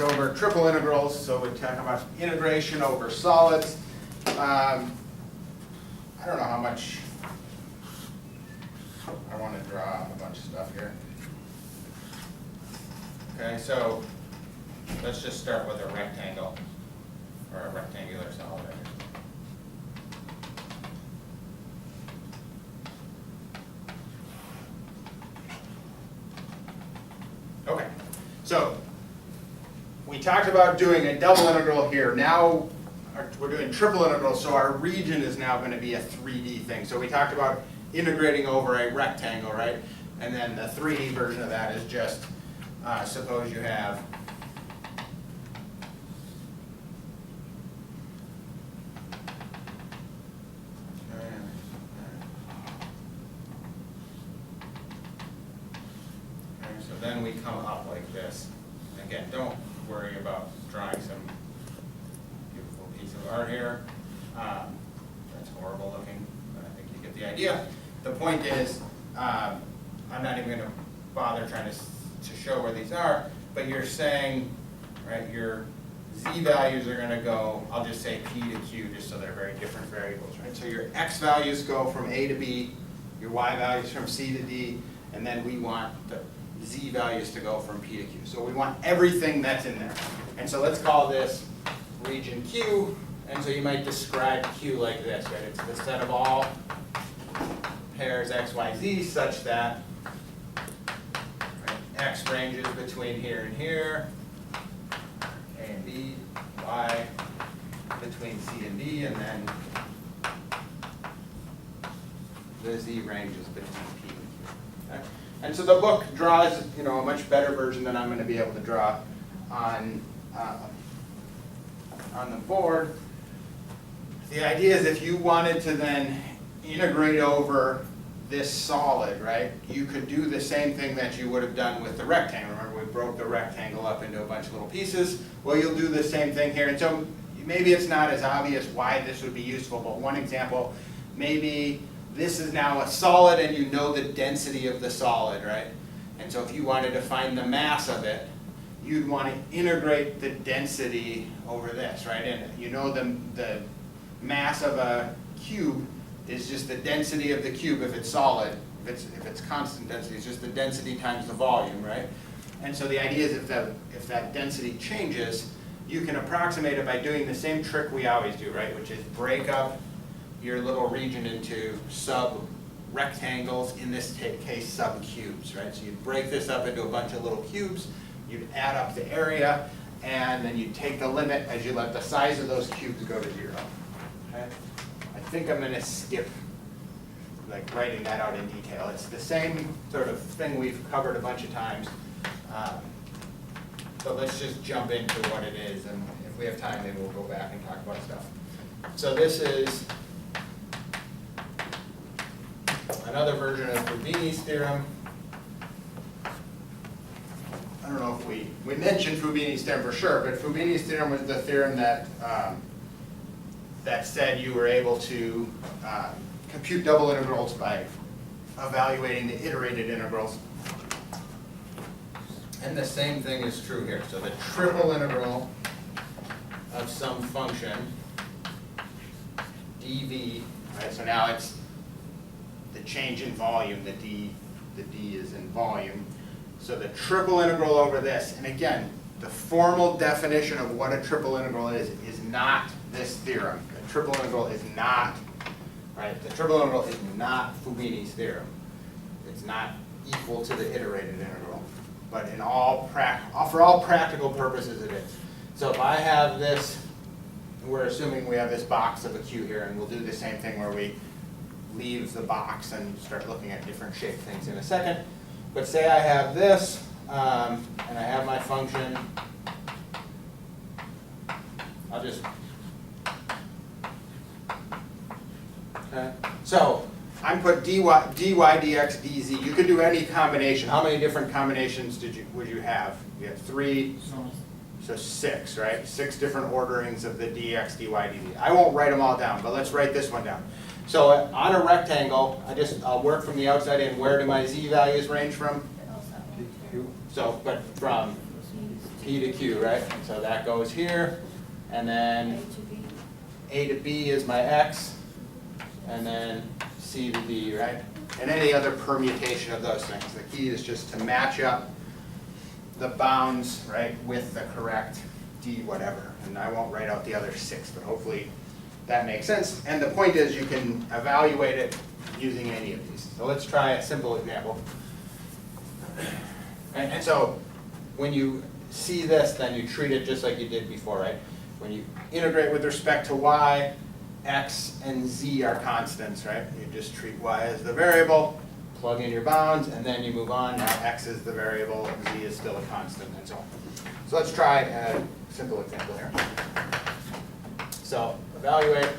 over triple integrals, so we're talking about integration over solids. I don't know how much, I want to draw a bunch of stuff here. Okay, so let's just start with a rectangle, or a rectangular solid. Okay, so we talked about doing a double integral here. Now we're doing triple integral, so our region is now going to be a 3D thing. So we talked about integrating over a rectangle, right? And then the 3D version of that is just, suppose you have so then we come up like this. Again, don't worry about drawing some beautiful piece of art here. That's horrible looking, but I think you get the idea. The point is, I'm not even going to bother trying to show where these are, but you're saying, right, your z values are going to go, I'll just say p to q, just so they're very different variables, right? So your x values go from a to b, your y values from c to d, and then we want the z values to go from p to q. So we want everything that's in there. And so let's call this region q, and so you might describe q like this, right? It's the set of all pairs x, y, z such that x ranges between here and here, a and b, y between c and d, and then the z ranges between p and q. Okay? And so the book draws, a much better version than I'm going to be able to draw on the board. The idea is if you wanted to then integrate over this solid, right, you could do the same thing that you would have done with the rectangle. Remember, we broke the rectangle up into a bunch of little pieces. Well, you'll do the same thing here. And so maybe it's not as obvious why this would be useful, but one example, maybe this is now a solid and you know the density of the solid, right? And so if you wanted to find the mass of it, you'd want to integrate the density over this, right? And you know the mass of a cube is just the density of the cube if it's solid. If it's constant density, it's just the density times the volume, right? And so the idea is if that density changes, you can approximate it by doing the same trick we always do, right? Which is break up your little region into sub-rectangles, in this case sub-cubes, right? So you'd break this up into a bunch of little cubes, you'd add up the area, and then you'd take the limit as you let the size of those cubes go to 0. Okay? I think I'm going to skip writing that out in detail. It's the same sort of thing we've covered a bunch of times. But let's just jump into what it is, and if we have time, maybe we'll go back and talk about stuff. So this is another version of Fubini's theorem. I don't know if we mentioned Fubini's theorem for sure, but Fubini's theorem was the theorem that that said you were able to compute double integrals by evaluating the iterated integrals. And the same thing is true here. So the triple integral of some function dv, right? So now it's the change in volume, the d is in volume. So the triple integral over this, and again, the formal definition of what a triple integral is not this theorem. A triple integral is not, right? The triple integral is not Fubini's theorem. It's not equal to the iterated integral. But in for all practical purposes it is. So if I have this, we're assuming we have this box of a Q here, and we'll do the same thing where we leave the box and start looking at different shaped things in a second. But say I have this, and I have my function. I'll just, okay. So I'm put dy, dx, dz. You could do any combination. How many different combinations would you have? You have 3, so 6, right? 6 different orderings of the dx, dy, dz. I won't write them all down, but let's write this one down. So on a rectangle, I'll work from the outside in. Where do my z values range from? So, but from P to Q, right? And so that goes here, and then A to B is my X, and then C to D, right? And any other permutation of those things. The key is just to match up the bounds, right, with the correct D whatever. And I won't write out the other 6, but hopefully that makes sense. And the point is you can evaluate it using any of these. So let's try a simple example. And so when you see this, then you treat it just like you did before, right? When you integrate with respect to y, x and z are constants, right? You just treat y as the variable, plug in your bounds, and then you move on. Now x is the variable, z is still a constant, and so on. So let's try a simple example here. So evaluate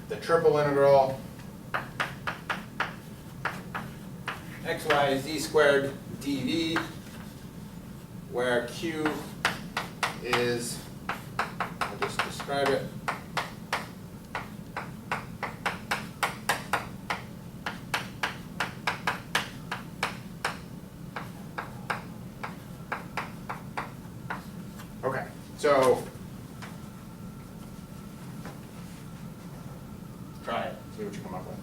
the triple integral xy z squared dv, where q is, I'll just describe it, okay, so try it, see what you come up with.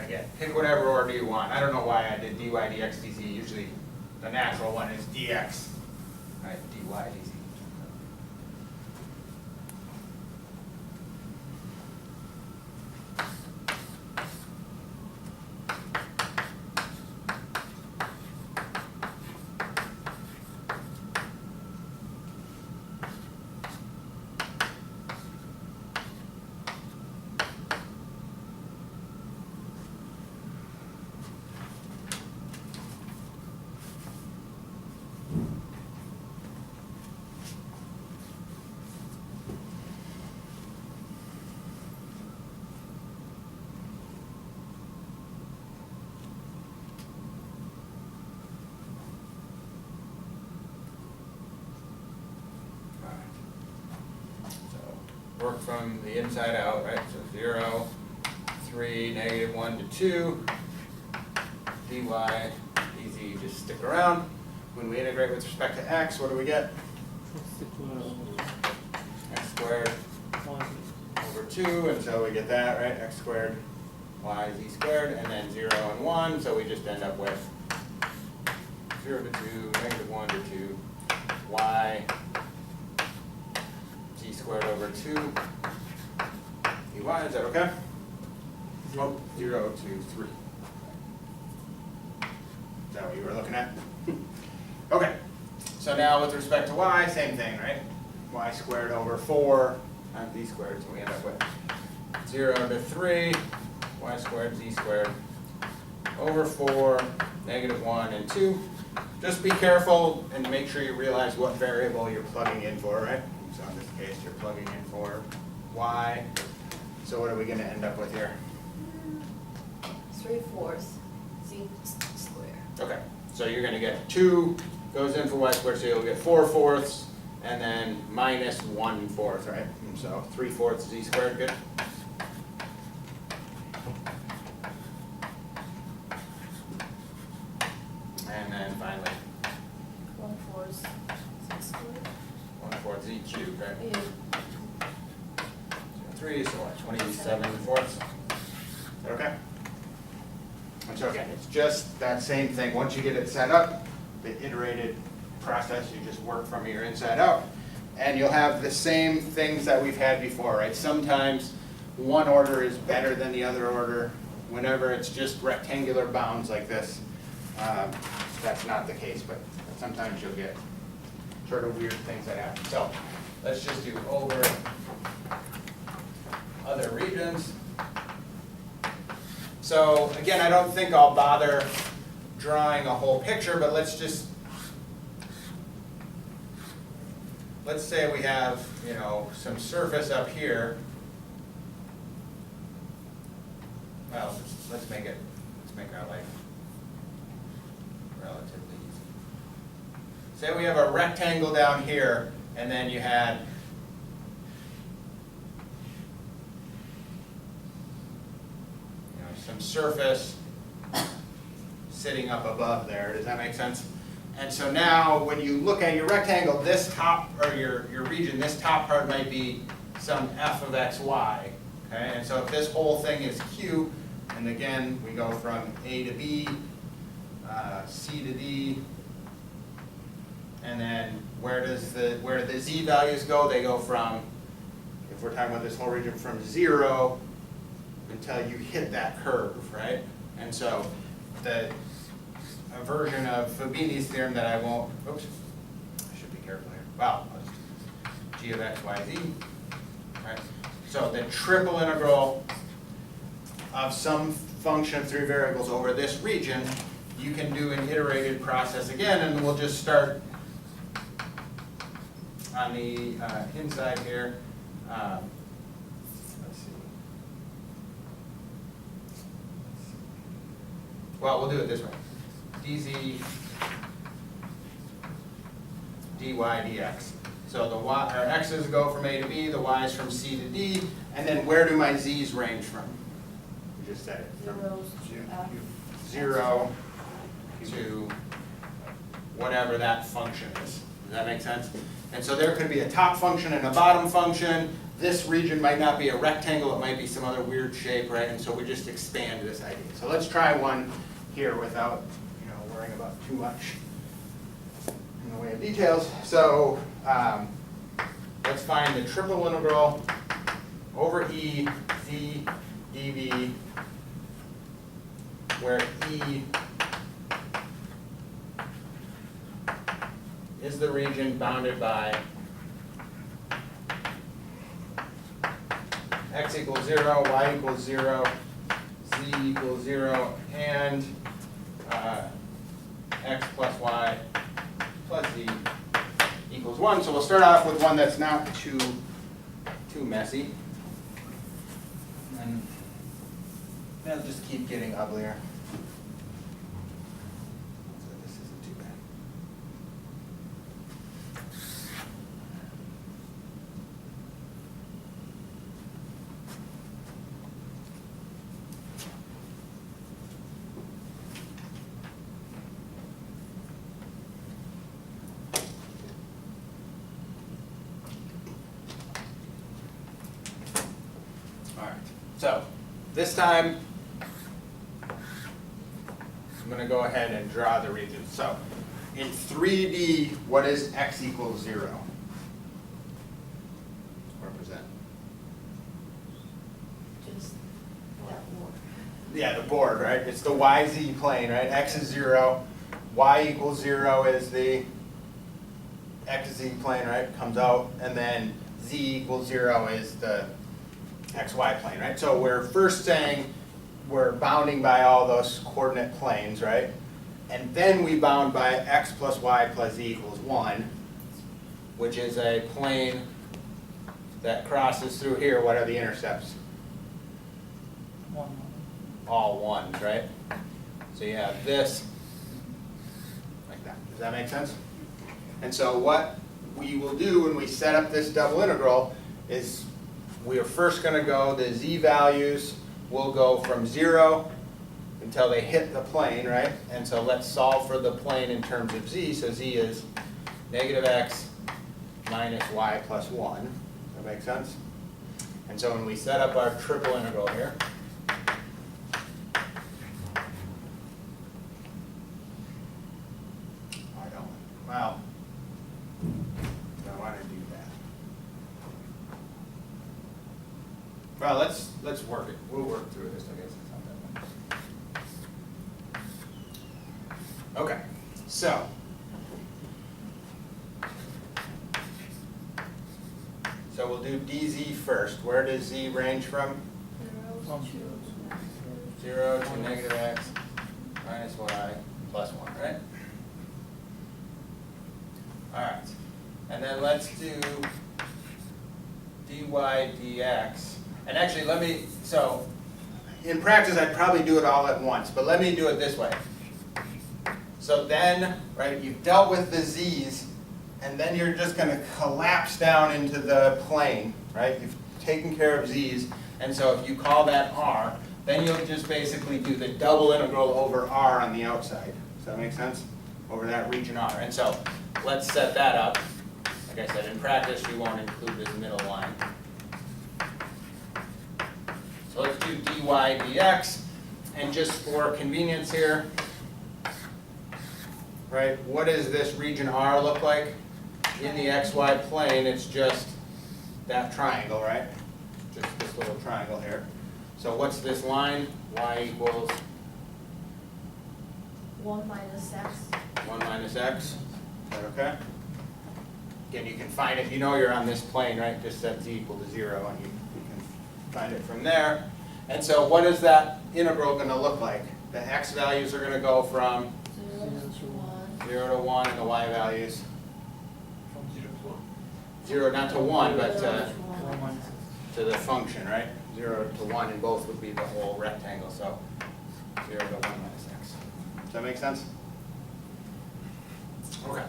Again, pick whatever order you want. I don't know why I did dy, dx, dz. Usually the natural one is dx, right? dy, dz. Work from the inside out, right? So 0, 3, -1 to 2, dy, dz, just stick around. When we integrate with respect to x, what do we get? X squared over 2, and so we get that, right? X squared, y, z squared, and then 0 and 1, so we just end up with 0 to 2, -1 to 2, y, z squared over 2 dy, is that okay? Oh, 0 to 3. Is that what you were looking at? Okay, so now with respect to y, same thing, right? Y squared over 4 times z squared, so we end up with 0 to 3, y squared, z squared over 4, -1 and 2. Just be careful and make sure you realize what variable you're plugging in for, right? So in this case, you're plugging in for y. So what are we going to end up with here? 3/4 z squared. Okay, so you're going to get 2 goes in for y squared, so you'll get 4/4, and then -1/4, right? And so 3/4 z squared, good? And then finally, 1/4 z squared. 1/4 z cubed, right? Yeah. 3, so what, 27/4? Is that okay? And so again, it's just that same thing. Once you get it set up, the iterated process, you just work from your inside out. And you'll have the same things that we've had before, right? Sometimes one order is better than the other order. Whenever it's just rectangular bounds like this, that's not the case, but sometimes you'll get sort of weird things that happen. So let's just do over other regions. So again, I don't think I'll bother drawing a whole picture, but let's say we have, you know, some surface up here. Well, let's make our life say we have a rectangle down here, and then you had some surface sitting up above there. Does that make sense? And so now when you look at your rectangle, this top, or your region, this top part might be some f of x, y. Okay? And so if this whole thing is q, and again, we go from A to B, C to D, and then where do the z values go? They go from, if we're talking about this whole region, from 0 until you hit that curve, right? And so a version of Fabini's theorem that I won't, oops, I should be careful here. Well, g of x, y, z, right? So the triple integral of some function of 3 variables over this region, you can do an iterated process again, and we'll just start on the inside here. Let's see. Well, we'll do it this way. dz dy dx. So the y, or x's go from A to B, the y's from C to D, and then where do my z's range from? We just said it. From 0 to whatever that function is. Does that make sense? And so there could be a top function and a bottom function. This region might not be a rectangle, it might be some other weird shape, right? And so we just expand this idea. So let's try one here without, worrying about too much in the way of details. So let's find the triple integral over E, Z, dV, where E is the region bounded by x equals 0, y equals 0, z equals 0, and x plus y plus z equals 1. So we'll start off with one that's not too messy. And they'll just keep getting uglier. So this isn't too bad. So this time, I'm going to go ahead and draw the region. So in 3D, what is x equals 0? Represent. Just that board. Yeah, the board, right? It's the YZ plane, right? X is 0. Y equals 0 is the XZ plane, right? Comes out. And then Z equals 0 is the XY plane, right? So we're first saying we're bounding by all those coordinate planes, right? And then we bound by x plus y plus z equals 1, which is a plane that crosses through here. What are the intercepts? 1. All ones, right? So you have this like that. Does that make sense? And so what we will do when we set up this double integral is we are first going to go, the z values will go from 0 until they hit the plane, right? And so let's solve for the plane in terms of z. So z is negative x minus y plus 1. Does that make sense? And so when we set up our triple integral here, well, I want to do that. Well, let's work it. We'll work through this. I guess it's not that much. Okay, so we'll do dz first. Where does z range from? 0 to negative x minus y plus 1, right? All right, and then let's do dy dx. And actually, so in practice, I'd probably do it all at once, but let me do it this way. So then, right, you've dealt with the z's, and then you're just going to collapse down into the plane, right? You've taken care of z's, and so if you call that r, then you'll just basically do the double integral over r on the outside. Does that make sense? Over that region r. And so let's set that up. Like I said, in practice, we won't include this middle line. So let's do dy dx, and just for convenience here, right, what does this region R look like? In the xy plane, it's just that triangle, right? Just this little triangle here. So what's this line? Y equals 1 minus x. 1 minus x. Is that okay? Again, you can find it, you know you're on this plane, right? Just set z equal to 0, and you can find it from there. And so what is that integral going to look like? The x values are going to go from 0 to 1. 0 to 1, and the y values From 0 to 1. 0, not to 1, but 0 to One 1. minus to the function, right? 0 to 1, and both would be the whole rectangle, so 0 to 1 minus x. Does that make sense? Okay.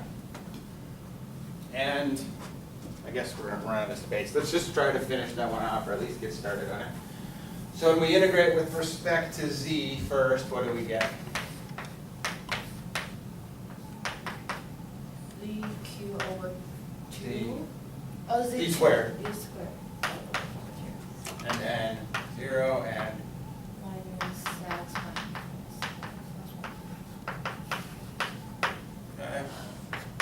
And I guess we're gonna run out of space. Let's just try to finish that one off, or at least get started on it. So when we integrate with respect to z first, what do we get? 3q over 2. Z. Oh, z Z squared. Z squared. And then 0 and Minus x okay.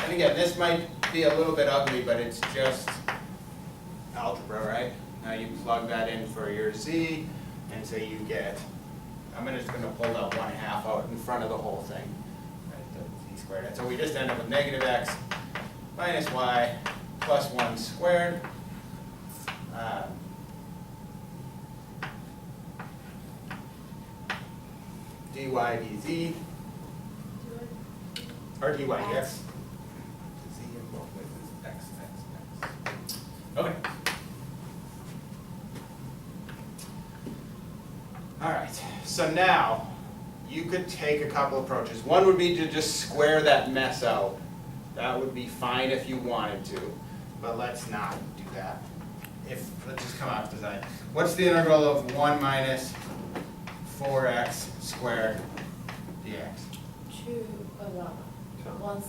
And again, this might be a little bit ugly, but it's just algebra, right? Now you plug that in for your z, and so you get, I'm just going to pull that 1/2 out in front of the whole thing, right, the z squared. And so we just end up with negative x minus y plus 1 squared. Dy dz, or dy dx. Z in both places, x, x, x. Okay. All right, so now you could take a couple approaches. One would be to just square that mess out. That would be fine if you wanted to, but let's not do that. Let's just come off design. What's the integral of 1 minus 4x squared dx? 2, 1/3.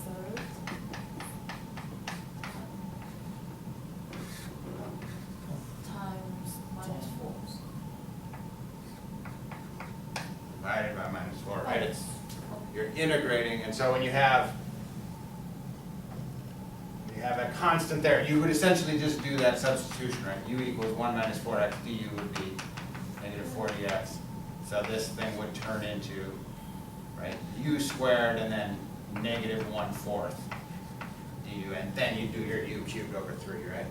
Times minus 4. Divided by minus 4, right? You're integrating, and so when you have a constant there, you would essentially just do that substitution, right? U equals 1 minus 4x du would be negative 4 dx. So this thing would turn into, right, u squared and then negative 1/4 du, and then you do your u cubed over 3, right?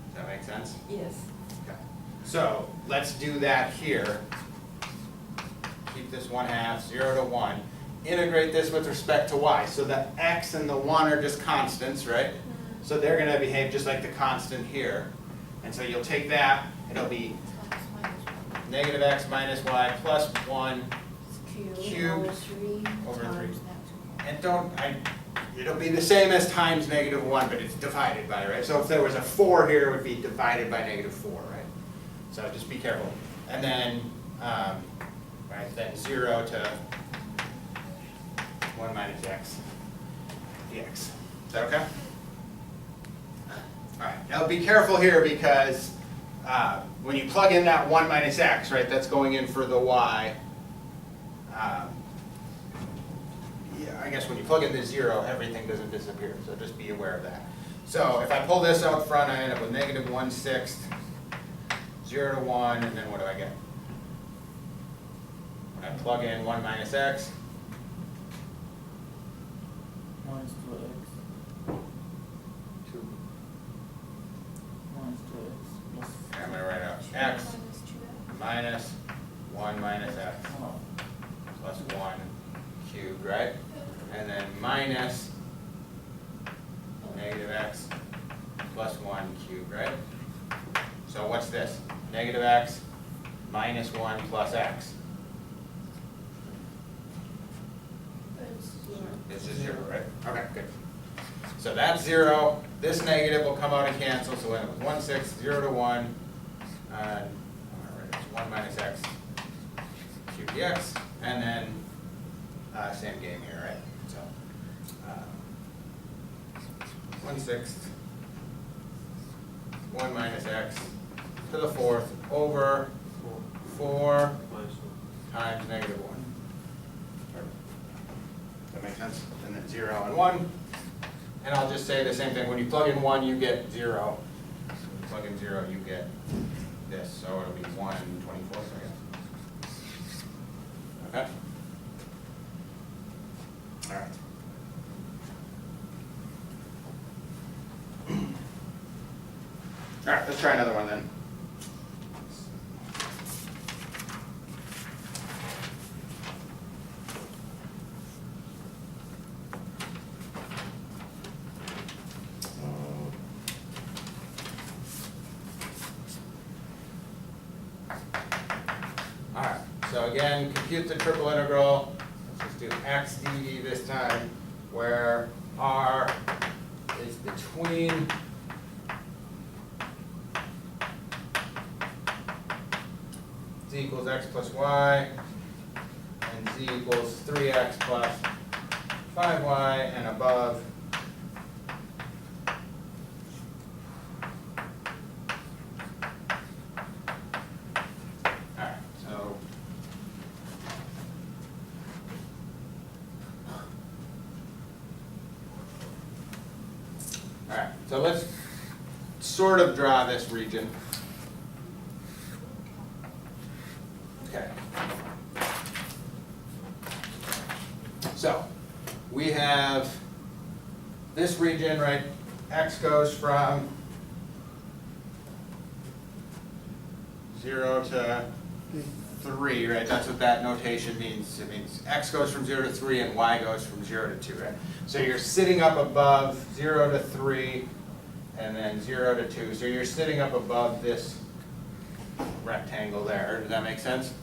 Does that make sense? Yes. Okay. So let's do that here. Keep this 1/2, 0 to 1. Integrate this with respect to y. So the x and the 1 are just constants, right? So they're going to behave just like the constant here. And so you'll take that, it'll be Times minus 1. negative x minus y plus 1. Cubed Cubed over 3 over times 3. negative It'll be the same as times negative 1, but it's divided by, right? So if there was a 4 here, it would be divided by negative 4, right? So just be careful. And then, right, then 0 to 1 minus x dx. Is that okay? All right, now be careful here because when you plug in that 1 minus x, right, that's going in for the y. Yeah, I guess when you plug in the 0, everything doesn't disappear, so just be aware of that. So if I pull this out front, I end up with negative 1/6, 0 to 1, and then what do I get? When I plug in 1 minus x, minus 2x. 2. Minus 2x plus. I'm going to write out 2 x minus 2x. minus 1 minus x Oh, plus 1 cubed, right? And then minus negative x plus 1 cubed, right? So what's this? Negative x minus 1 plus x. So that's 0, this negative will come out and cancel, so when it was 1, 6, 0 to 1, and, it's 1 minus x cubed dx, and then, same game here, right? So, 1/6, 1 minus x to the 4th over 4 Minus 1. times negative 1. That makes sense? And then 0 and 1. And I'll just say the same thing. When you plug in 1, you get 0. When you plug in 0, you get this. So it'll be 1/24, I guess. Okay? All right. All right, let's try another one then. All right, so again, compute the triple integral. Let's just do x dv this time, where r is between z equals x plus y, and z equals 3x plus 5y, and above so let's sort of draw this region. Okay. So we have this region, right? X goes from 0 to 3, right? That's what that notation means. It means x goes from 0 to 3 and y goes from 0 to 2, right? So you're sitting up above 0 to 3 and then 0 to 2. So you're sitting up above this rectangle there. Does that make sense?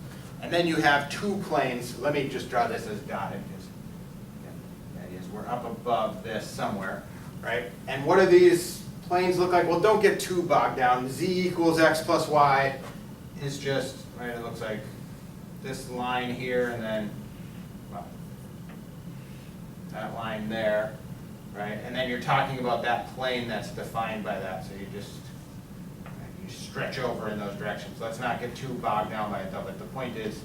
And then you have two planes. Let me just draw this as dotted, because the idea is we're up above this somewhere, right? And what do these planes look like? Well, don't get too bogged down. Z equals x plus y is just, right, it looks like this line here and then, well, that line there, right? And then you're talking about that plane that's defined by that, so you just, you stretch over in those directions. Let's not get too bogged down by it though, but the point is,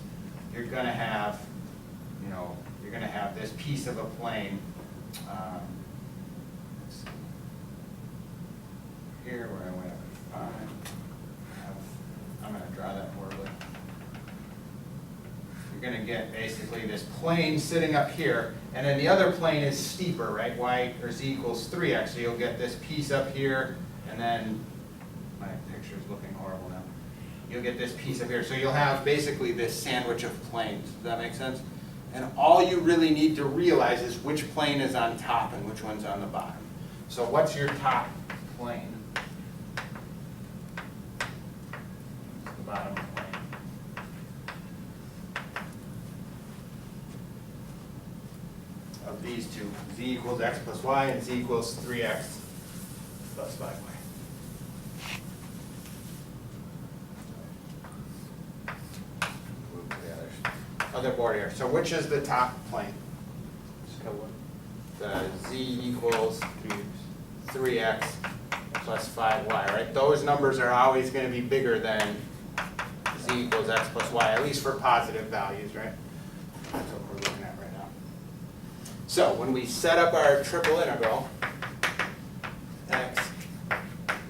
you're gonna have, you know, you're gonna have this piece of a plane, let's see, here where I went up at 5, I'm going to draw that horribly. You're going to get basically this plane sitting up here, and then the other plane is steeper, right? Y or z equals 3x, so you'll get this piece up here, and then, my picture's looking horrible now. You'll get this piece up here, so you'll have basically this sandwich of planes. Does that make sense? And all you really need to realize is which plane is on top and which one's on the bottom. So what's your top plane? Bottom plane. Of these two, z equals x plus y and z equals 3x plus 5y. Move to the other board here. So which is the top plane? The z equals 3x plus 5y, right? Those numbers are always going to be bigger than z equals x plus y, at least for positive values, right? That's what we're looking at right now. So when we set up our triple integral, x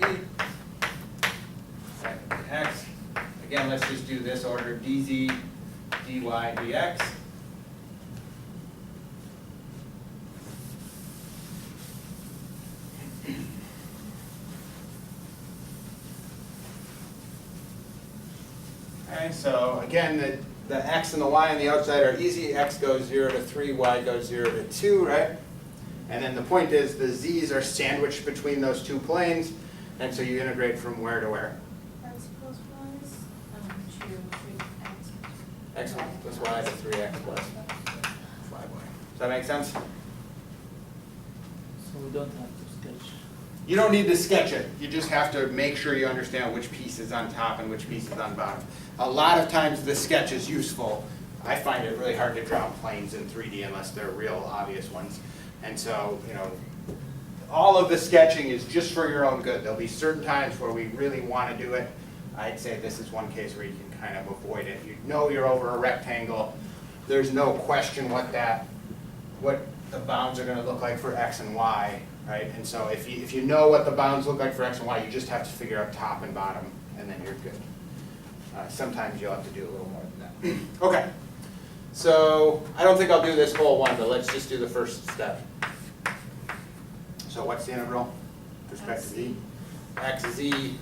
e x, again, let's just do this order, dz, dy, dx. Okay, so again, the x and the y on the outside are easy. X goes 0 to 3, y goes 0 to 2, right? And then the point is the z's are sandwiched between those two planes, and so you integrate from where to where? X plus y is, to 3x. X plus y to 3x plus 5y. Does that make sense? So we don't have to sketch. You don't need to sketch it, you just have to make sure you understand which piece is on top and which piece is on bottom. A lot of times the sketch is useful. I find it really hard to draw planes in 3D unless they're real obvious ones. And so, you know, all of the sketching is just for your own good. There'll be certain times where we really want to do it. I'd say this is one case where you can kind of avoid it. You know you're over a rectangle. There's no question what the bounds are going to look like for X and Y, right? And so if you know what the bounds look like for X and Y, you just have to figure out top and bottom, and then you're good. Sometimes you'll have to do a little more than that. Okay, so I don't think I'll do this whole one, but let's just do the first step. So what's the integral? With respect to z? xz,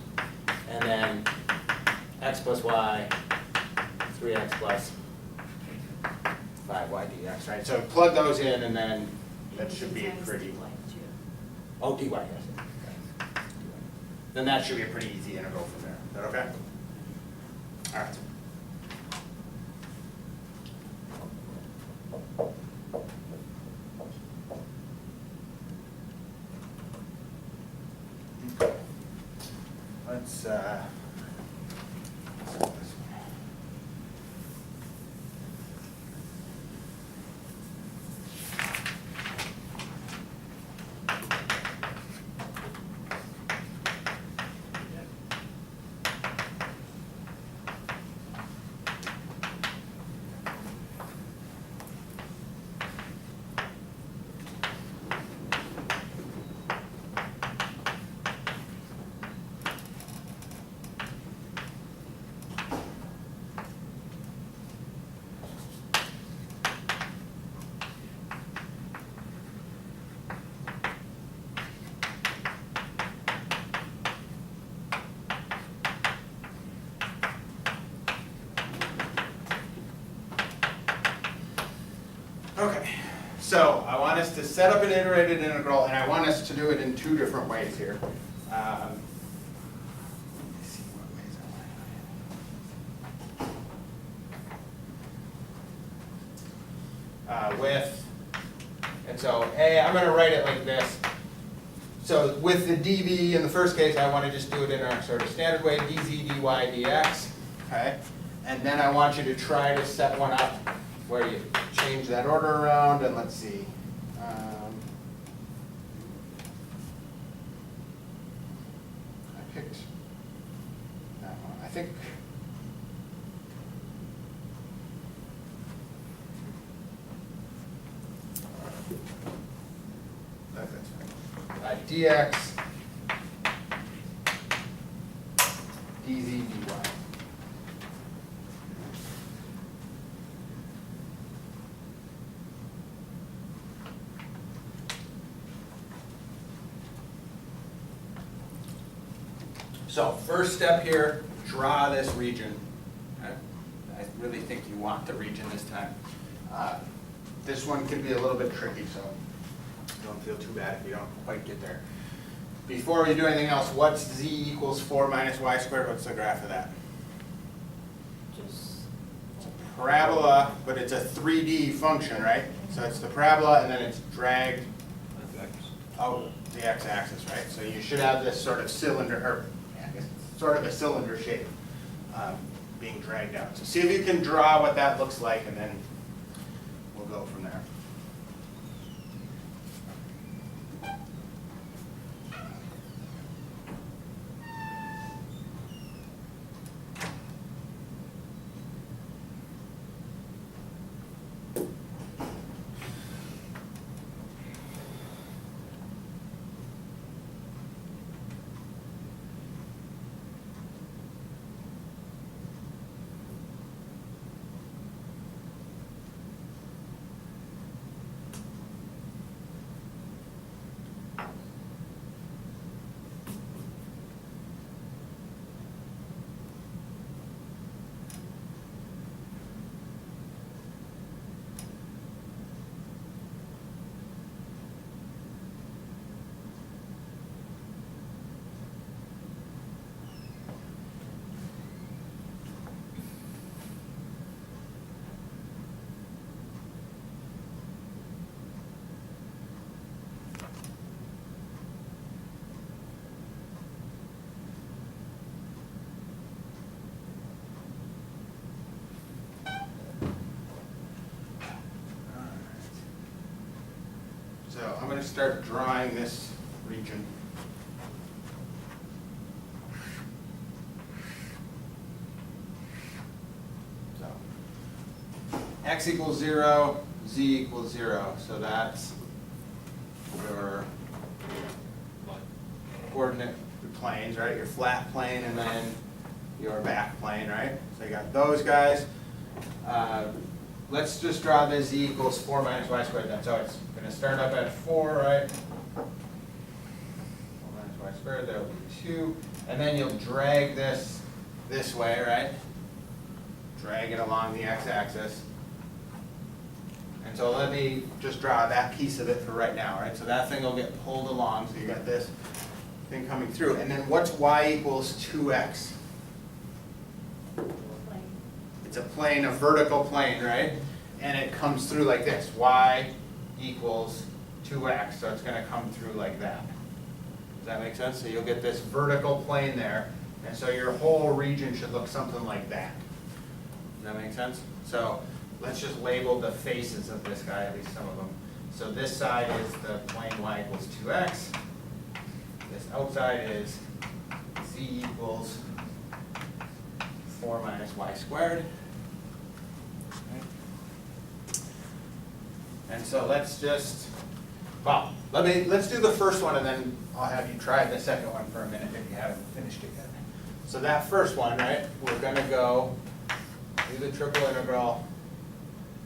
and then x plus y, 3x plus 5y dx, right? So plug those in, and then that should be a pretty, oh, dy, yes. Okay. Then that should be a pretty easy integral from there. Is that okay? All right. Okay. Let's do this one. Okay, so I want us to set up an iterated integral, and I want us to do it in two different ways here. Let me see what ways I want to and so I'm going to write it like this. So with the dv in the first case, I want to just do it in our sort of standard way, dz, dy, dx, okay? And then I want you to try to set one up where you change that order around, and let's see. I picked that one. I think that's right. Dx, dz, dy. So first step here, draw this region. I really think you want the region this time. This one can be a little bit tricky, so don't feel too bad if you don't quite get there. Before we do anything else, what's z equals 4 minus y squared? What's the graph of that? Just It's a parabola, but it's a 3D function, right? So it's the parabola, and then it's dragged out the x-axis, right? So you should have this sort of cylinder, or I guess sort of a cylinder shape being dragged out. So see if you can draw what that looks like, and then we'll go from there. So I'm gonna start drawing this region. So x equals 0, z equals 0. So that's your coordinate planes, right? Your flat plane and then your back plane, right? So you got those guys. Let's just draw this z equals 4 minus y squared then. So it's going to start up at 4, right? 4 minus y squared, that will be 2. And then you'll drag this way, right? Drag it along the x-axis. And so let me just draw that piece of it for right now, right? So that thing will get pulled along, so you got this thing coming through. And then what's y equals 2x? It's a plane, a vertical plane, right? And it comes through like this, y equals 2x, so it's gonna come through like that. Does that make sense? So you'll get this vertical plane there, and so your whole region should look something like that. Does that make sense? So let's just label the faces of this guy, at least some of them. So this side is the plane y equals 2x. This outside is z equals 4 minus y squared. And so let's just, well, let's do the first one and then I'll have you try the second one for a minute if you haven't finished it yet. So that first one, right, we're gonna go do the triple integral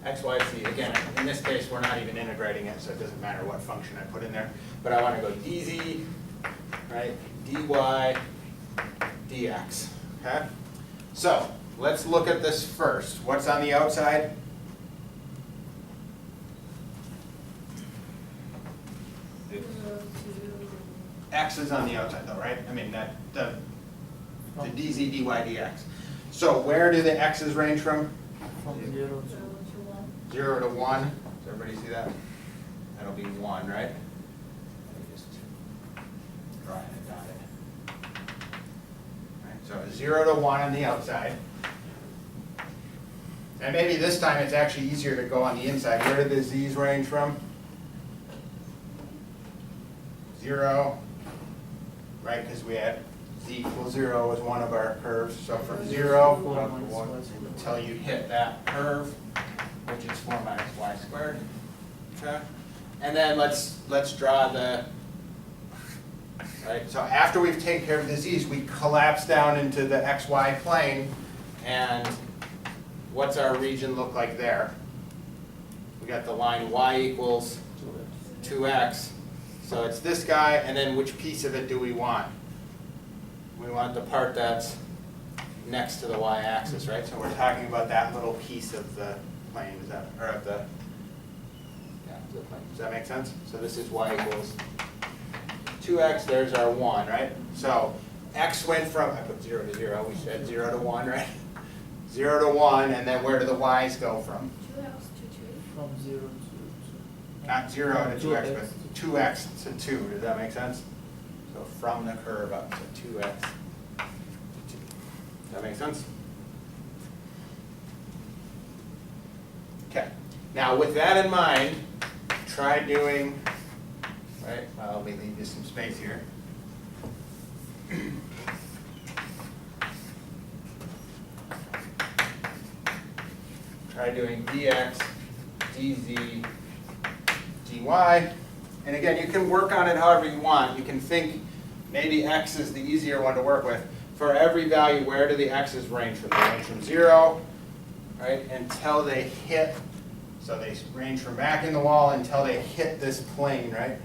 x, y, z. Again, in this case, we're not even integrating it, so it doesn't matter what function I put in there. But I wanna go dz, right, dy, dx, okay? So let's look at this first. What's on the outside? X is on the outside though, right? I mean, the dz, dy, dx. So where do the x's range from? From 0 to 0 to 1. Does everybody see that? That'll be 1, right? Let me just draw it and dot it. Right, so 0 to 1 on the outside. And maybe this time it's actually easier to go on the inside. Where did the z's range from? 0, right? Because we had z equals 0 as one of our curves. So from 0 4 up to minus 1 y squared. until you hit that curve, which is 4 minus y squared. Okay? And then let's draw the, right? So after we've taken care of the z's, we collapse down into the xy plane, and what's our region look like there? We got the line y equals 2x. So it's this guy, and then which piece of it do we want? We want the part that's next to the y-axis, right? So we're talking about that little piece of the plane, is that, or of the, yeah, the plane. Does that make sense? So this is y equals 2x, there's our 1, right? So x went from, I put 0 to 0, we said 0 to 1, right? 0 to 1, and then where do the y's go from? 2x to 2. from 0 to Not 0 to 2x, but 2x to 2, does that make sense? So from the curve up to 2x to 2. Does that make sense? Okay, now with that in mind, try doing, right, well, let me leave you some space here. Try doing dx, dz, dy. And again, you can work on it however you want. You can think maybe x is the easier one to work with. For every value, where do the x's range from? They range from 0, right, until they hit, so they range from back in the wall until they hit this plane, right?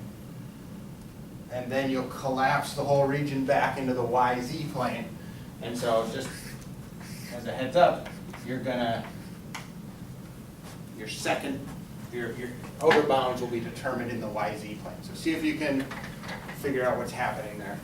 And then you'll collapse the whole region back into the yz plane. And so just as a heads up, you're gonna, your outer bounds will be determined in the yz plane. So see if you can figure out what's happening there.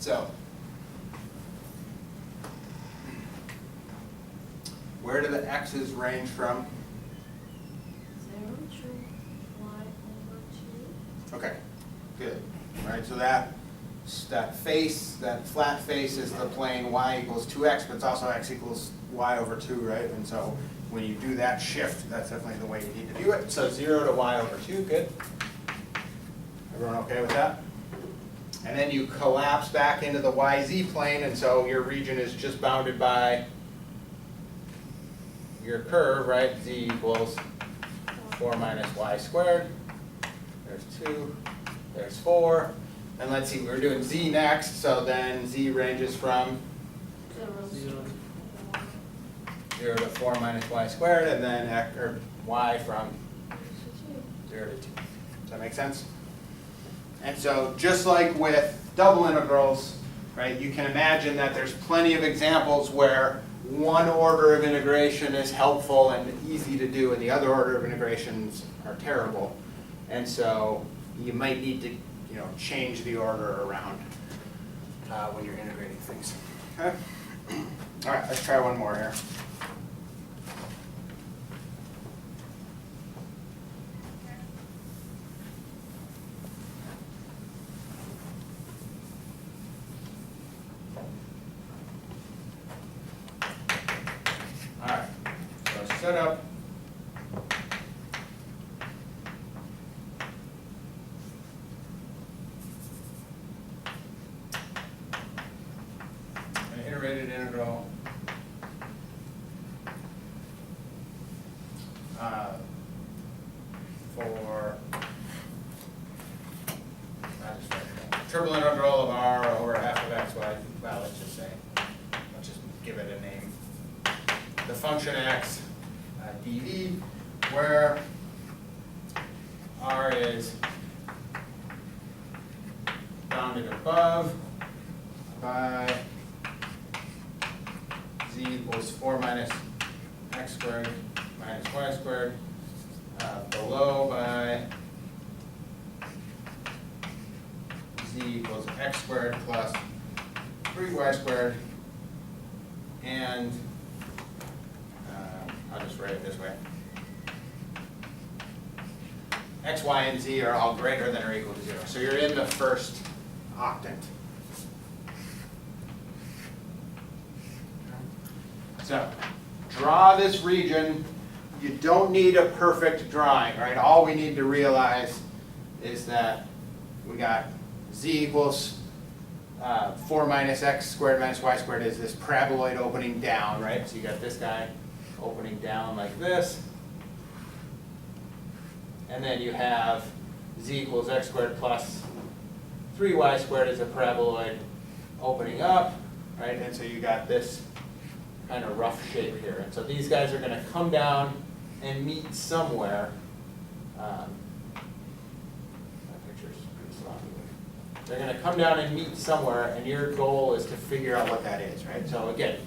So, where do the x's range from? 0 to y over 2. Okay, good. Right, so that face, that flat face is the plane y equals 2x, but it's also x equals y over 2, right? And so when you do that shift, that's definitely the way you need to view it. So 0 to y over 2, good. Everyone okay with that? And then you collapse back into the yz plane, and so your region is just bounded by your curve, right? Z equals 4 minus y squared. There's 2, there's 4. And let's see, we're doing z next, so then z ranges from 0 to 0 0 to 4 minus y squared, and then or y from 2. 0 to 2. Does that make sense? And so just like with double integrals, right, you can imagine that there's plenty of examples where one order of integration is helpful and easy to do, and the other order of integrations are terrible. And so you might need to, change the order around when you're integrating things. Okay? All right, let's try one more here. All right, so set up. An iterated integral for triple integral of r over f of x, y. Well, let's just give it a name. The function x dv, where r is bounded above by z equals 4 minus x squared minus y squared, below by z equals x squared plus 3y squared, and I'll just write it this way. X, y, and z are all greater than or equal to 0. So you're in the first octant. So draw this region. You don't need a perfect drawing, right? All we need to realize is that we got z equals 4 minus x squared minus y squared is this paraboloid opening down, right? So you got this guy opening down like this. And then you have z equals x squared plus 3y squared is a paraboloid opening up, right? And so you got this kind of rough shape here. And so these guys are going to come down and meet somewhere. My picture's pretty sloppy. They're going to come down and meet somewhere, and your goal is to figure out what that is, right? So again,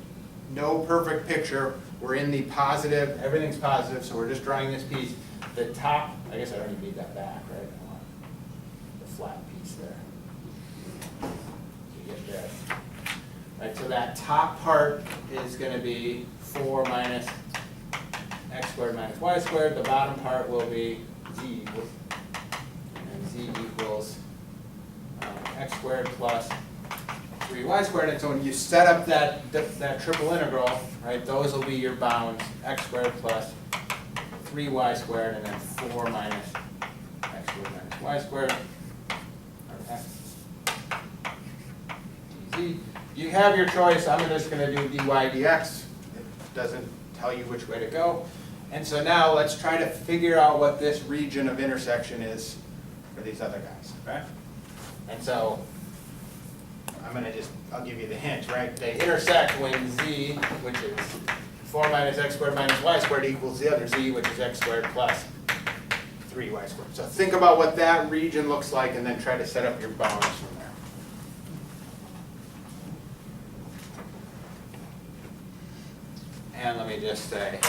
no perfect picture. We're in the positive, everything's positive, so we're just drawing this piece. The top, I guess I don't even need that back, right? I want the flat piece there. You get this. Right, so that top part is going to be 4 minus x squared minus y squared. The bottom part will be z equals, and z equals x squared plus 3y squared. And so when you set up that triple integral, right, those will be your bounds, x squared plus 3y squared, and then 4 minus x squared minus y squared, or x dz. You have your choice. I'm just going to do dy dx. It doesn't tell you which way to go. And so now let's try to figure out what this region of intersection is for these other guys, okay? And so I'll give you the hint, right? They intersect when z, which is 4 minus x squared minus y squared equals the other z, which is x squared plus 3y squared. So think about what that region looks like and then try to set up your bounds from there. And let me just say,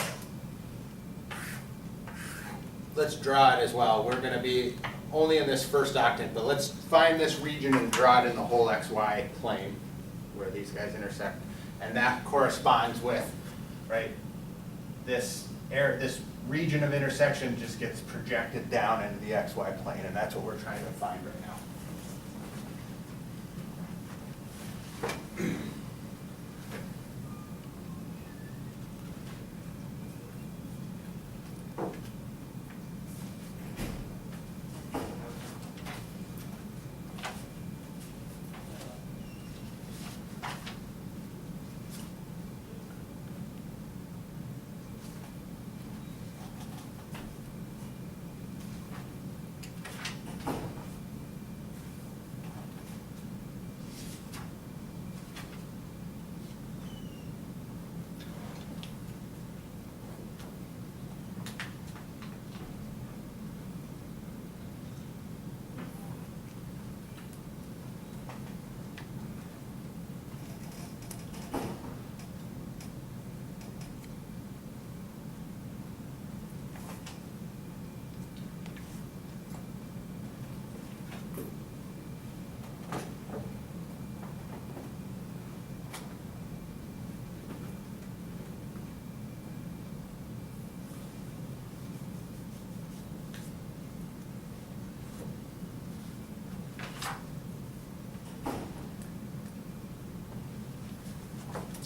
let's draw it as well. We're going to be only in this first octant, but let's find this region and draw it in the whole XY plane where these guys intersect. And that corresponds with, right, this region of intersection just gets projected down into the XY plane, and that's what we're trying to find right now.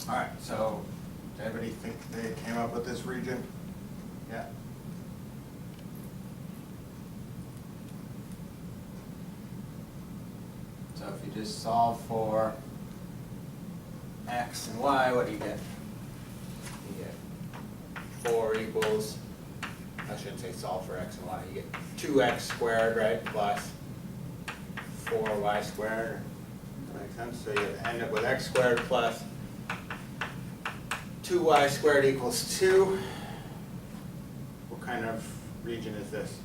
All right, so does anybody think they came up with this region? Yeah. So if you just solve for x and y, what do you get? You get 4 equals, I shouldn't say solve for x and y, you get 2x squared, right, plus 4y squared. Does that make sense? So you end up with x squared plus 2y squared equals 2. What kind of region is this?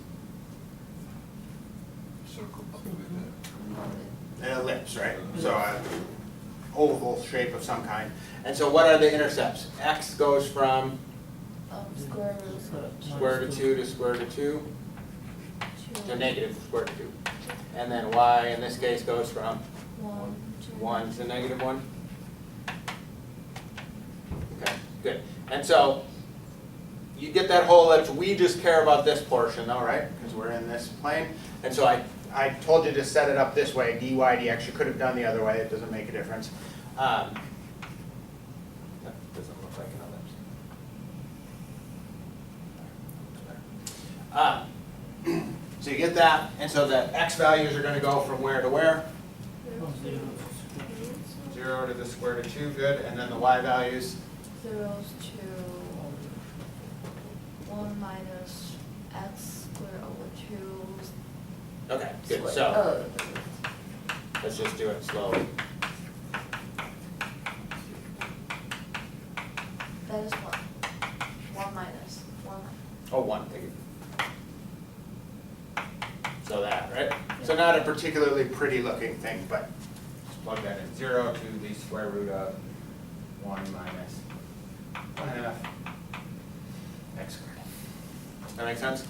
Circle. An ellipse, right? So an oval shape of some kind. And so what are the intercepts? X goes from Square root of square root of 2 to square root of 2 to 2. negative square root of 2. And then y in this case goes from 1 to negative 1. Okay, good. And so you get that whole ellipse. We just care about this portion though, right? Because we're in this plane. And so I told you to set it up this way, dy dx. You could have done the other way. It doesn't make a difference. That doesn't look like an ellipse. So you get that, and so the x values are going to go from where to where? From 0 to 0 to the square root of 2, good. And then the y values? 0 to 1 minus x squared over 2. Okay, good. squared. So let's just do it slowly. That is 1. 1 minus 1. Oh, 1, take it. So that, right? So not a particularly pretty looking thing, but just plug that in. 0 to the square root of 1 minus 1/2 x squared. That make sense?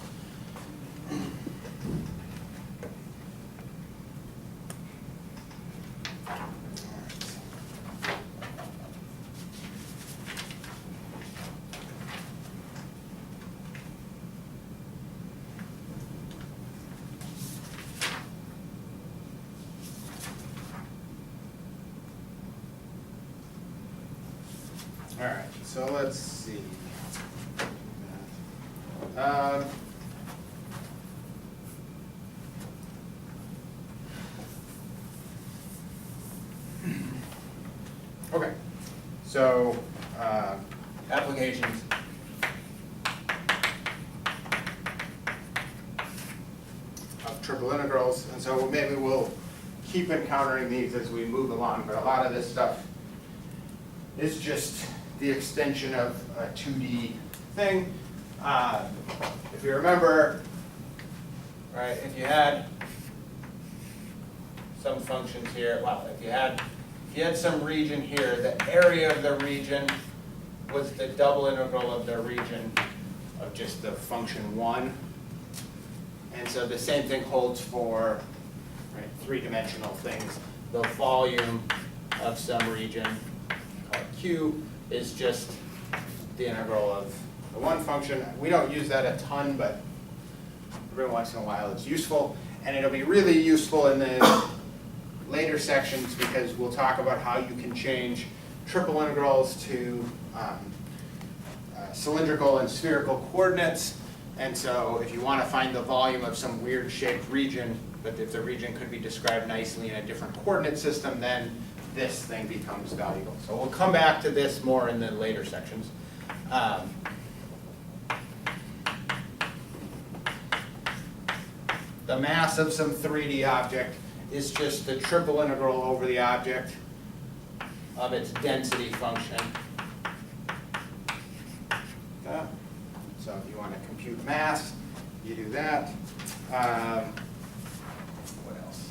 All right, so let's see. Okay, so applications. Of triple integrals, and so maybe we'll keep encountering these as we move along, but a lot of this stuff is just the extension of a 2D thing. If you remember, right, if you had some functions here, well, if you had some region here, the area of the region was the double integral of the region of just the function 1. And so the same thing holds for, right, three-dimensional things. The volume of some region, called Q, is just the integral of the one function. We don't use that a ton, but every once in a while it's useful. And it'll be really useful in the later sections because we'll talk about how you can change triple integrals to cylindrical and spherical coordinates. And so if you want to find the volume of some weird shaped region, but if the region could be described nicely in a different coordinate system, then this thing becomes valuable. So we'll come back to this more in the later sections. The mass of some 3D object is just the triple integral over the object of its density function. Okay. So if you want to compute mass, you do that. What else?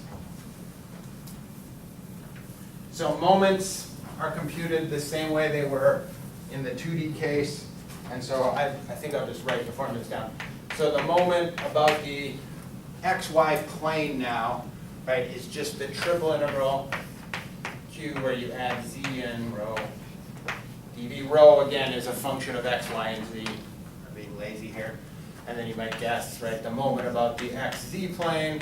So moments are computed the same way they were in the 2D case. And so I think I'll just write the formulas down. So the moment about the xy plane now, right, is just the triple integral q where you add z in rho. dv rho, again, is a function of x, y, and z. I'm being lazy here. And then you might guess, right, the moment about the xz plane,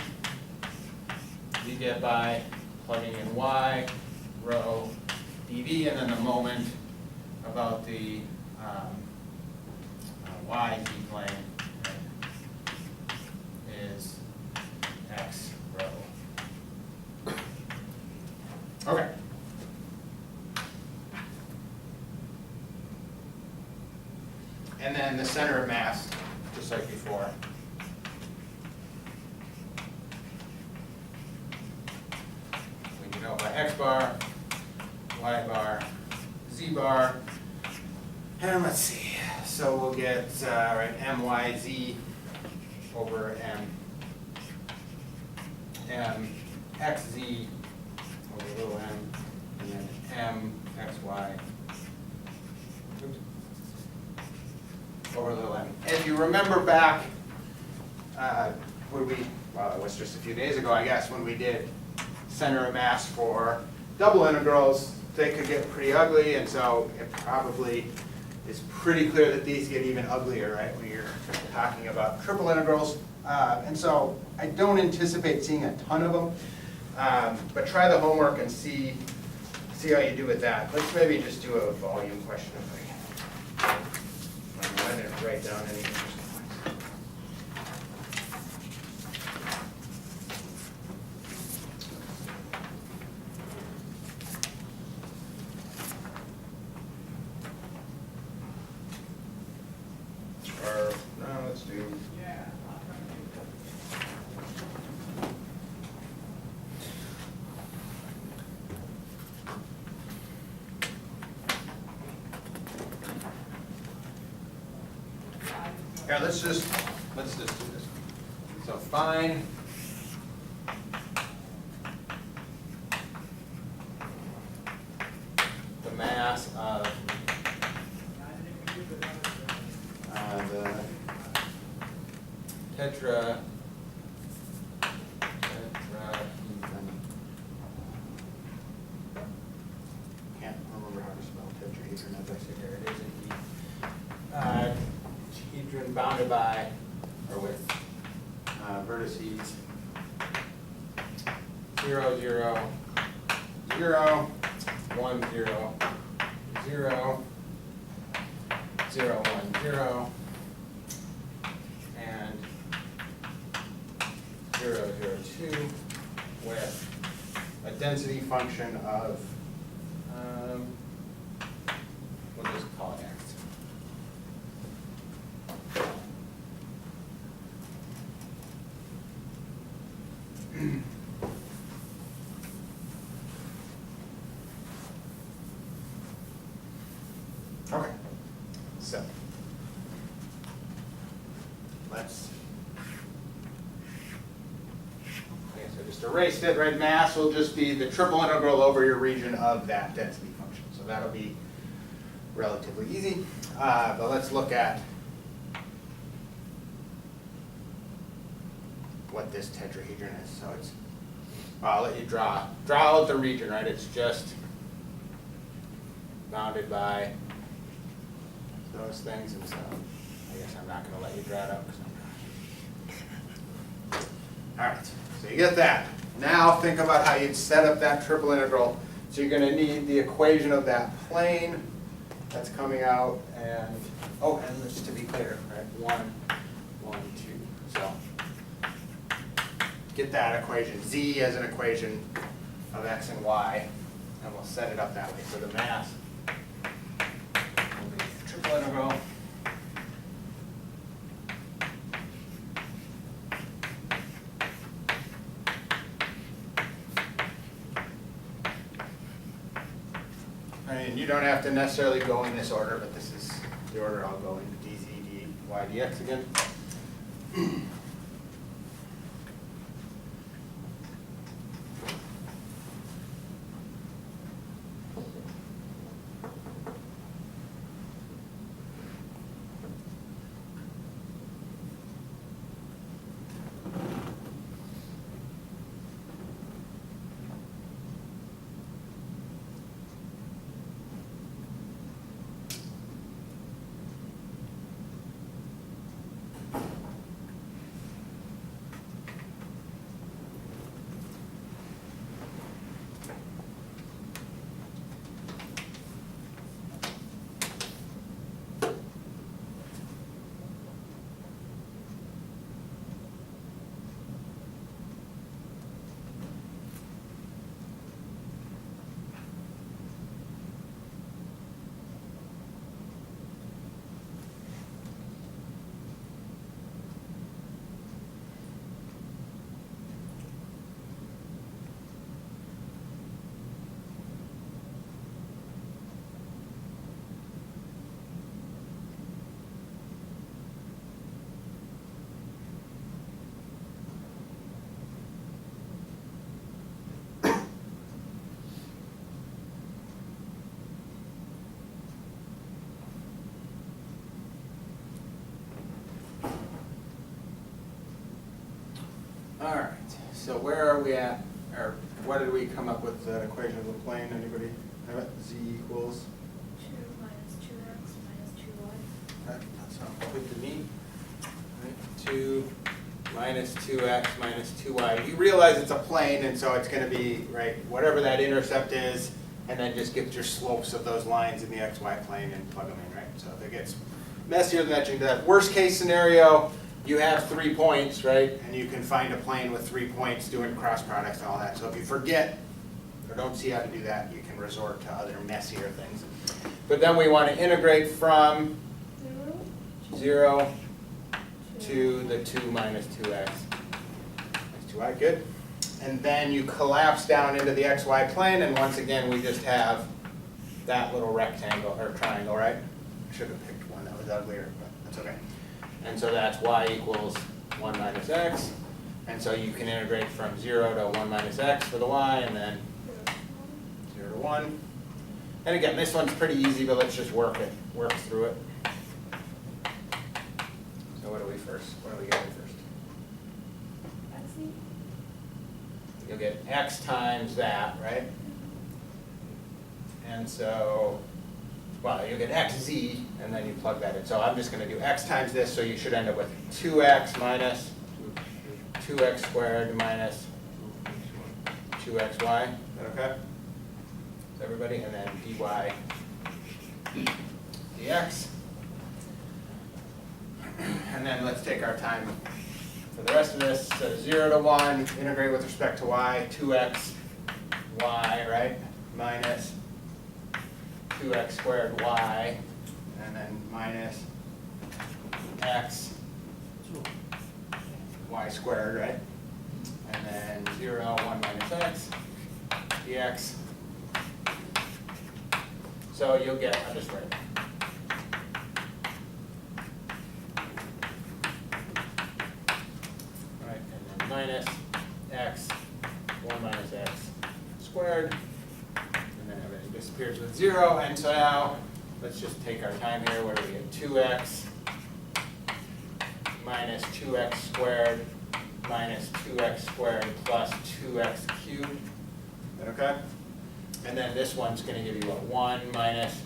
you get by plugging in y, rho, dv, and then the moment about the yz plane is x rho. Okay. And then the center of mass, just like before. We can know by x bar, y bar, z bar. And let's see, so we'll get right, myz over mxz over little m, and then mxy over little m. If you remember back when well, it was just a few days ago, I guess, when we did center of mass for double integrals, they could get pretty ugly, and so it probably is pretty clear that these get even uglier, right, when you're talking about triple integrals. And so I don't anticipate seeing a ton of them, but try the homework and see how you do with that. Let's maybe just do a volume question if I can. I didn't write down any interesting points. Or, no, let's do. Here, let's just do this. So find the mass of the tetrahedron. Can't remember how to spell tetrahedron. As I said, there it is in the hedron bounded by, or with vertices 0, 0, 0, 1, 0, 0, 0, 1, 0, and 0, 0, 2, with a density function of, we'll just call it x. Okay, so let's, okay, so just erased it, right? Mass will just be the triple integral over your region of that density function. So that'll be relatively easy. But let's look at what this tetrahedron is. So it's, I'll let you draw out the region, right? It's just bounded by those things, and so I guess I'm not going to let you draw it out because I'm drawing. All right, so you get that. Now think about how you'd set up that triple integral. So you're going to need the equation of that plane that's coming out, and oh, and just to be clear, right? 1, 1, 2. So get that equation, z as an equation of x and y, and we'll set it up that way. So the mass will be triple integral and you don't have to necessarily go in this order, but this is the order I'll go in, dz, dy, dx again. All right, so where are we at, or what did we come up with the equation of the plane? Anybody have it? Z equals? 2 minus 2x minus 2y. That sounds good to me. Right, 2 minus 2x minus 2y. You realize it's a plane, and so it's going to be, right, whatever that intercept is, and then just get your slopes of those lines in the xy plane and plug them in, right? So if it gets messier than that, you can do that. Worst case scenario, you have 3 points, right? And you can find a plane with 3 points doing cross products and all that. So if you forget or don't see how to do that, you can resort to other messier things. But then we want to integrate from 0 to the 2 minus 2x. That's 2y, good. And then you collapse down into the xy plane, and once again we just have that little rectangle or triangle, right? Should have picked one that was uglier, but that's okay. And so that's y equals 1 minus x. And so you can integrate from 0 to 1 minus x for the y, and then 0 to 1. And again, this one's pretty easy, but let's just work through it. So what do we get first? You'll get x times that, right? And so, well, you get xz, and then you plug that in. So I'm just going to do x times this, so you should end up with 2x minus 2x squared minus 2xy. Is that okay? Everybody? And then dy dx. And then let's take our time for the rest of this. So 0 to 1, integrate with respect to y, 2x y, right? Minus 2x squared y, and then minus x y squared, right? And then 0, 1 minus x dx. So you'll get, I'll just write it. Right, and then minus x, 1 minus x squared. And then everything disappears with 0, and so now let's just take our time here. What do we get? 2x minus 2x squared minus 2x squared plus 2x cubed. Is that okay? And then this one's gonna give you what, 1 minus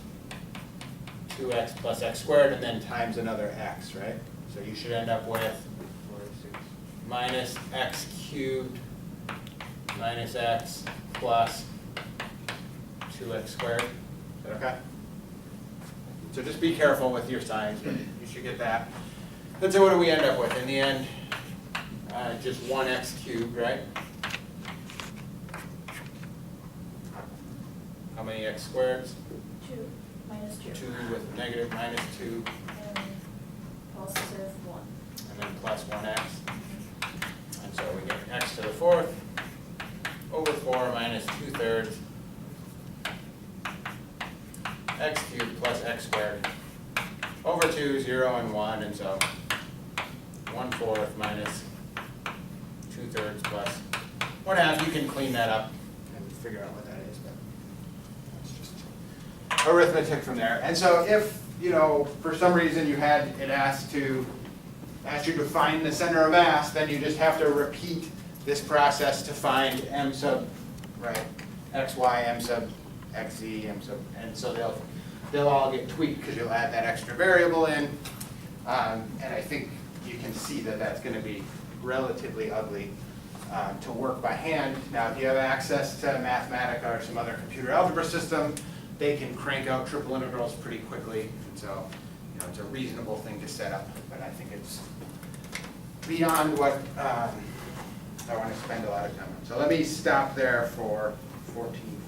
2x plus x squared, and then times another x, right? So you should end up with minus x cubed minus x plus 2x squared. Is that okay? So just be careful with your signs, but you should get that. And so what do we end up with? In the end, just 1x cubed, right? How many x squareds? 2 minus 2. 2 with negative minus 2, And positive 1. and then plus 1x. And so we get x to the 4th over 4 minus 2/3 x cubed plus x squared over 2, 0, and 1, and so 1/4 minus 2/3 plus 1/2. You can clean that up and figure out what that is, but that's just arithmetic from there. And so if, you know, for some reason you had it asked you to find the center of mass, then you just have to repeat this process to find m sub, right, xy, m sub xz, m sub, and so they'll all get tweaked because you'll add that extra variable in. And I think you can see that that's going to be relatively ugly to work by hand. Now, if you have access to Mathematica or some other computer algebra system, they can crank out triple integrals pretty quickly. And so, you know, it's a reasonable thing to set up, but I think it's beyond what I want to spend a lot of time on. So let me stop there for 14.